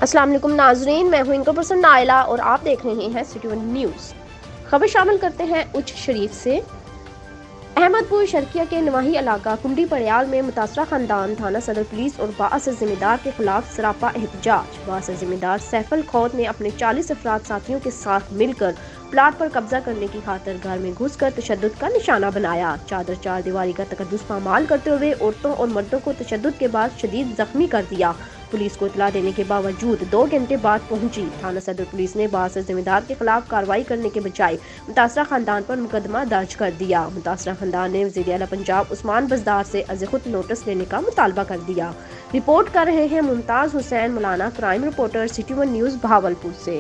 अस्सलाम वालेकुम नाजरीन, मैं हूं इनका पर्सन नाइला और आप देख रहे हैं सिटी वन न्यूज़। खबर शामिल करते हैं उच्च शरीफ से। अहमदपुर शर्किया के नवाही इलाका कुंडी पड़ियाल में मुतासरा खानदान थाना सदर पुलिस और बाअसर जिम्मेदार के खिलाफ सरापा एहतजाज। बाअसर जिम्मेदार सैफुल खौद ने अपने 40 अफराद साथियों के साथ मिलकर प्लाट पर कब्जा करने की खातिर घर में घुसकर तशद्दुद का निशाना बनाया। चादर चार दीवारी का तकद्दुस पामाल करते हुए औरतों और मर्दों को तशद्दुद के बाद शदीद जख्मी कर दिया। पुलिस को इतला देने के बावजूद 2 घंटे बाद पहुंची थाना सदर पुलिस ने बाअसर जिम्मेदार के खिलाफ कार्रवाई करने के बजाय मुतासरा खानदान पर मुकदमा दर्ज कर दिया। मुतासरा खानदान ने वज़ीर आला पंजाब उस्मान बज़दार से अज़-ए-खुद नोटिस लेने का मुतालबा कर दिया। रिपोर्ट कर रहे हैं मुमताज हुसैन मौलाना, crime reporter, city one news Bahawalpur से।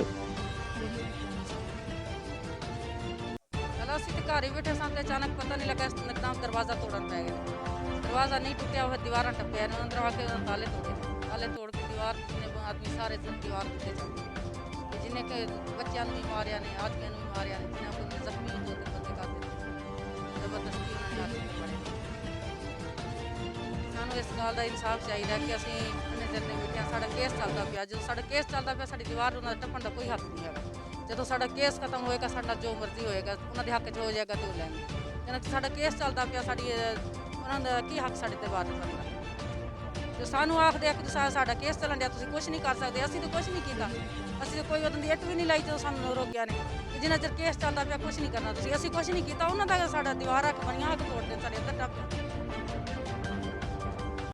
घर ही बैठे सन अचानक पता नहीं लगा एकदम दरवाज़ा तोड़न पै गया। दरवाज़ा नहीं टूटा हुआ, दीवार टप्पे अंदर आके ताले तोड़ के दीवार आदमी सारे दीवार टूटे जिन्हें के बच्चों भी मारिया ने, आदमियों भी मारिया ने, जिन्हें को जख्मी हो तो बंदे कर जबरदस्ती उन्होंने पड़े। सानू इस गल का इंसाफ चाहिए कि असं इन्ने चिर ने बैठे साड़ा केस चलता पाया। जो साड़ा केस चलता पाया साड़ी दीवार उन्होंने टप्पण का कोई हक नहीं है। जो साड़ा केस खत्म होएगा साड़ा जो मर्जी होएगा उन्होंने हक च हो जाएगा तो लैंगे। जिन्हें साड़ा केस चलता पाया साड़ी उन्होंने की हक साढ़े ते बात करना। जो सानू आखते कि साड़ा केस चलन दिया तुसीं कुछ नहीं कर सकते, असीं तो कुछ नहीं किया। असीं तो कोई उदों दी इट भी नहीं लाई जो सानू रोकिया ने। जिन्ना चिर केस चलता पाया कुछ नहीं करना तुसीं, असीं कुछ नहीं किया। उन्होंने साड़ा दीवार हक बनिया हक तोड़ते साढ़े अंदर टप